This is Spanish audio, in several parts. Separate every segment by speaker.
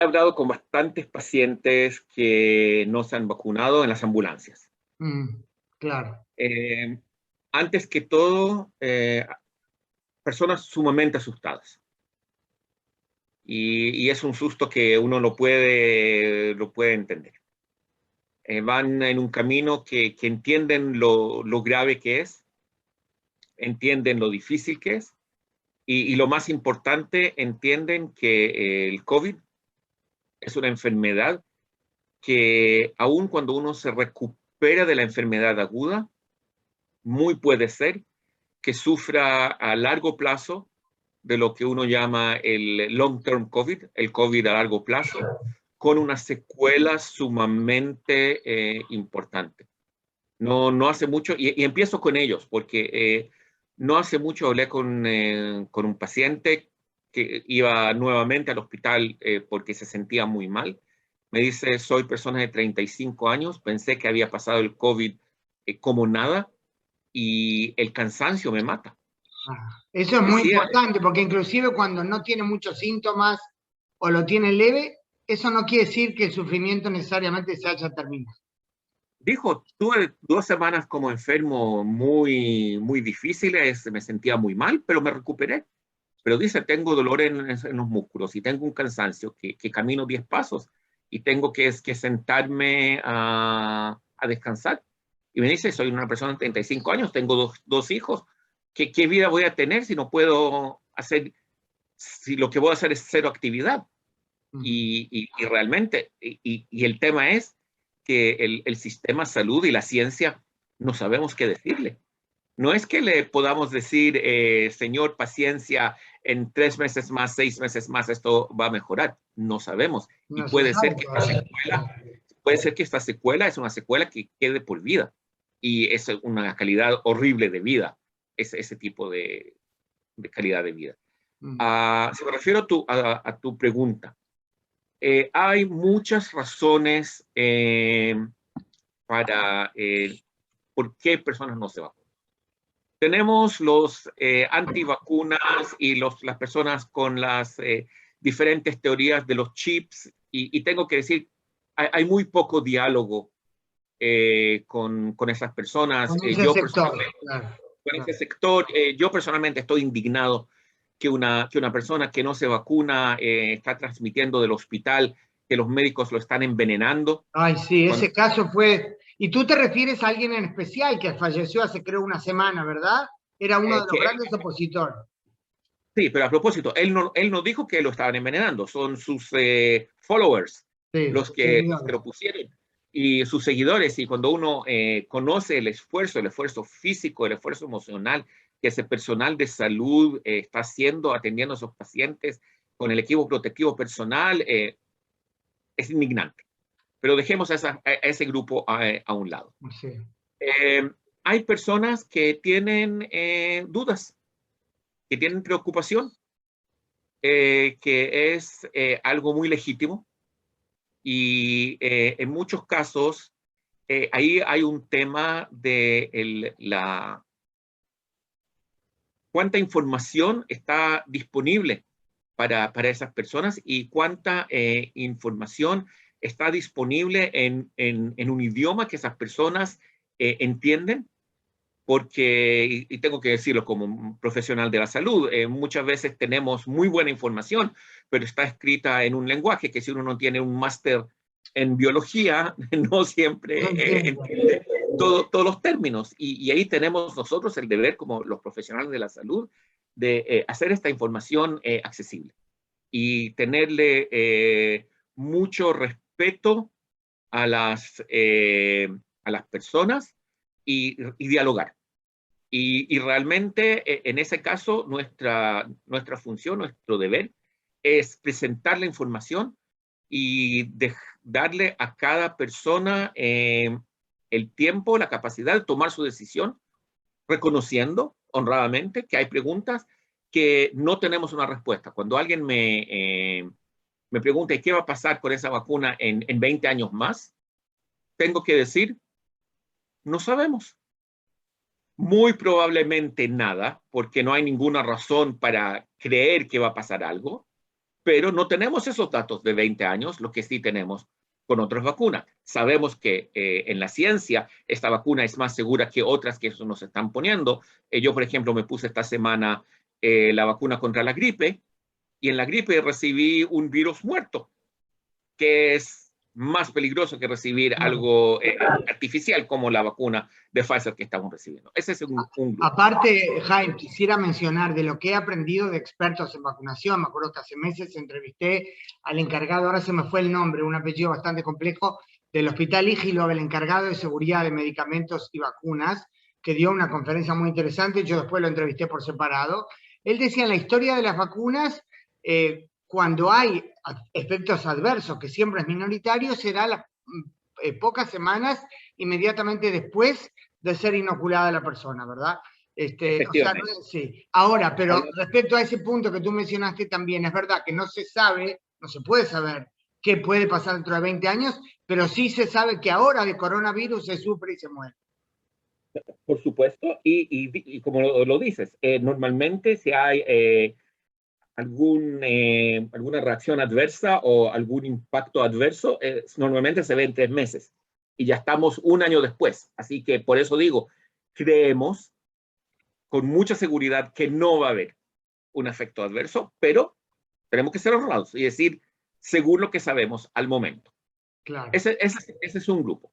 Speaker 1: He hablado con bastantes pacientes que no se han vacunado en las ambulancias.
Speaker 2: Claro.
Speaker 1: Antes que todo, personas sumamente asustadas. Y es un susto que uno lo puede entender. Van en un camino que entienden lo grave que es, entienden lo difícil que es, y lo más importante, entienden que el COVID es una enfermedad que aun cuando uno se recupera de la enfermedad aguda, muy puede ser que sufra a largo plazo de lo que uno llama el long-term COVID, el COVID a largo plazo, con una secuela sumamente importante. No hace mucho, y empiezo con ellos, porque no hace mucho hablé con un paciente que iba nuevamente al hospital porque se sentía muy mal. Me dice, soy persona de 35 años, pensé que había pasado el COVID como nada, y el cansancio me mata.
Speaker 2: Eso es muy importante, porque inclusive cuando no tiene muchos síntomas o lo tiene leve, eso no quiere decir que el sufrimiento necesariamente se haya terminado.
Speaker 1: Dijo, tuve 2 semanas como enfermo muy difíciles, me sentía muy mal, pero me recuperé. Pero dice, tengo dolor en los músculos y tengo un cansancio que camino 10 pasos y tengo que sentarme a descansar. Y me dice, soy una persona de 35 años, tengo dos hijos. ¿Qué vida voy a tener si no puedo hacer, si lo que voy a hacer es cero actividad? Y realmente, y el tema es que el sistema salud y la ciencia no sabemos qué decirle. No es que le podamos decir, señor, paciencia, en 3 meses más, 6 meses más, esto va a mejorar. No sabemos. Y
Speaker 2: No se sabe todavía.
Speaker 1: puede ser que esta secuela es una secuela que quede por vida. Y es una calidad horrible de vida, ese tipo de calidad de vida. Si me refiero a tu pregunta, hay muchas razones para por qué personas no se vacunan. Tenemos los antivacunas y las personas con las diferentes teorías de los chips, y tengo que decir, hay muy poco diálogo con esas personas.
Speaker 2: Con ese sector, claro.
Speaker 1: Con ese sector, yo personalmente estoy indignado que una persona que no se vacuna está transmitiendo del hospital que los médicos lo están envenenando.
Speaker 2: Ay, sí, ese caso fue... Y tú te refieres a alguien en especial que falleció hace, creo, una semana, ¿verdad? Era uno de los grandes opositores.
Speaker 1: Sí, pero a propósito, él no dijo que lo estaban envenenando, son sus followers,
Speaker 2: sí,
Speaker 1: los que lo pusieron, y sus seguidores. Y cuando uno conoce el esfuerzo físico, el esfuerzo emocional que ese personal de salud está haciendo, atendiendo a esos pacientes con el equipo protectivo personal, es indignante. Pero dejemos a ese grupo a un lado.
Speaker 2: Sí.
Speaker 1: Hay personas que tienen dudas, que tienen preocupación, que es algo muy legítimo, y en muchos casos ahí hay un tema de cuánta información está disponible para esas personas y cuánta información está disponible en un idioma que esas personas entienden. Porque, y tengo que decirlo como un profesional de la salud, muchas veces tenemos muy buena información, pero está escrita en un lenguaje que si uno no tiene un máster en biología, no siempre entiende todos los términos. Y ahí tenemos nosotros el deber, como los profesionales de la salud, de hacer esta información accesible y tenerle mucho respeto a las personas y dialogar. Y realmente en ese caso nuestra función, nuestro deber es presentar la información y darle a cada persona el tiempo, la capacidad de tomar su decisión, reconociendo honradamente que hay preguntas que no tenemos una respuesta. Cuando alguien me pregunta ¿qué va a pasar con esa vacuna en 20 años más? Tengo que decir, no sabemos. Muy probablemente nada, porque no hay ninguna razón para creer que va a pasar algo. pero no tenemos esos datos de 20 años, lo que sí tenemos con otras vacunas. Sabemos que en la ciencia esta vacuna es más segura que otras que eso nos están poniendo. Yo, por ejemplo, me puse esta semana la vacuna contra la gripe, y en la gripe recibí un virus muerto, que es más peligroso que recibir algo artificial como la vacuna de Pfizer que estamos recibiendo. Ese es un grupo.
Speaker 2: Aparte, Jaime, quisiera mencionar de lo que he aprendido de expertos en vacunación. Me acuerdo que hace meses entrevisté al encargado, ahora se me fue el nombre, un apellido bastante complejo, del Hospital Ígilo, el encargado de seguridad de medicamentos y vacunas, que dio una conferencia muy interesante. Yo después lo entrevisté por separado. Él decía, en la historia de las vacunas, cuando hay efectos adversos, que siempre es minoritario, será las pocas semanas inmediatamente después de ser inoculada la persona, ¿verdad? O sea, sí. Ahora, pero respecto a ese punto que tú mencionaste también, es verdad que no se sabe, no se puede saber qué puede pasar dentro de 20 años, pero sí se sabe que ahora de coronavirus se sufre y se muere.
Speaker 1: Por supuesto, y como lo dices, normalmente si hay alguna reacción adversa o algún impacto adverso, normalmente se ve en 3 meses y ya estamos un año después. Así que por eso digo, creemos con mucha seguridad que no va a haber un efecto adverso, pero tenemos que ser honrados y decir según lo que sabemos al momento.
Speaker 2: Claro.
Speaker 1: Ese es un grupo.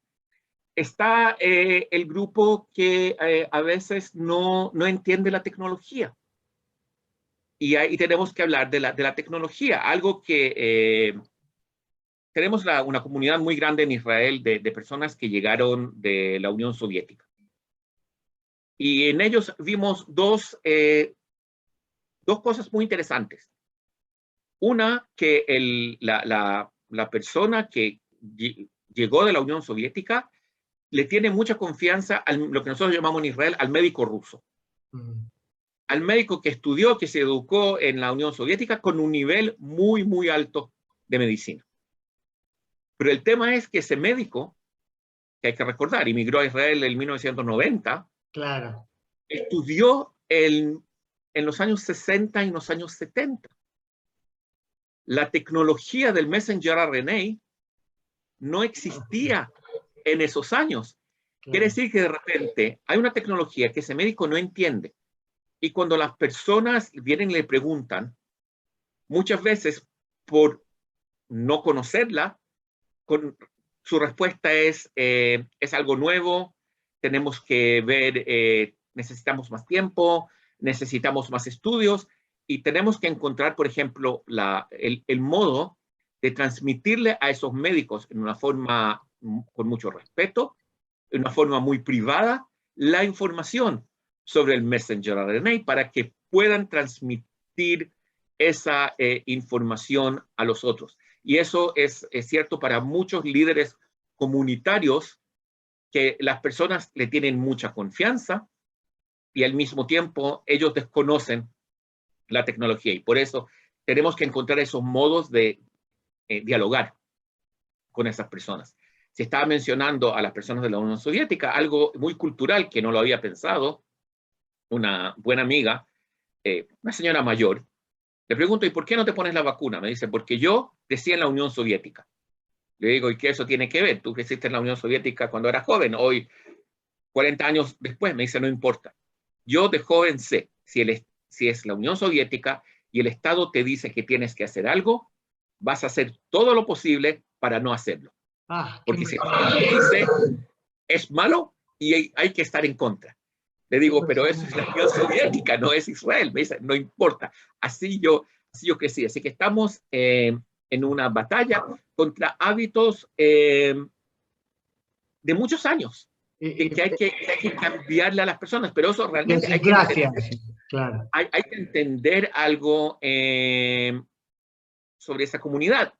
Speaker 1: Está el grupo que a veces no entiende la tecnología. Y ahí tenemos que hablar de la tecnología, algo que tenemos una comunidad muy grande en Israel de personas que llegaron de la Unión Soviética. Y en ellos vimos dos cosas muy interesantes. Una, que la persona que llegó de la Unión Soviética le tiene mucha confianza a lo que nosotros llamamos en Israel al médico ruso. Al médico que estudió, que se educó en la Unión Soviética con un nivel muy, muy alto de medicina. Pero el tema es que ese médico, que hay que recordar, emigró a Israel en 1990,
Speaker 2: claro,
Speaker 1: estudió en los años 60 y en los años 70. La tecnología del messenger RNA no existía en esos años. Claro. Quiere decir que de repente hay una tecnología que ese médico no entiende. Y cuando las personas vienen y le preguntan, muchas veces por no conocerla, su respuesta es algo nuevo, tenemos que ver, necesitamos más tiempo, necesitamos más estudios y tenemos que encontrar, por ejemplo, el modo de transmitirle a esos médicos en una forma con mucho respeto, en una forma muy privada, la información sobre el messenger RNA para que puedan transmitir esa información a los otros. Y eso es cierto para muchos líderes comunitarios que las personas le tienen mucha confianza y al mismo tiempo ellos desconocen la tecnología. Y por eso tenemos que encontrar esos modos de dialogar con esas personas. Se estaba mencionando a las personas de la Unión Soviética, algo muy cultural que no lo había pensado. Una buena amiga, una señora mayor, le pregunto, ¿y por qué no te pones la vacuna? Me dice, porque yo crecí en la Unión Soviética. Le digo, ¿y qué eso tiene que ver? Tú creciste en la Unión Soviética cuando eras joven, hoy, 40 años después. Me dice, no importa. Yo de joven sé, si es la Unión Soviética y el Estado te dice que tienes que hacer algo, vas a hacer todo lo posible para no hacerlo. Porque si el Estado te dice, es malo y hay que estar en contra. Le digo, pero eso es la Unión Soviética, no es Israel. Me dice, no importa. Así yo crecí. Así que estamos en una batalla contra hábitos de muchos años que hay que cambiarle a las personas. Pero eso realmente hay que entender algo sobre esa comunidad.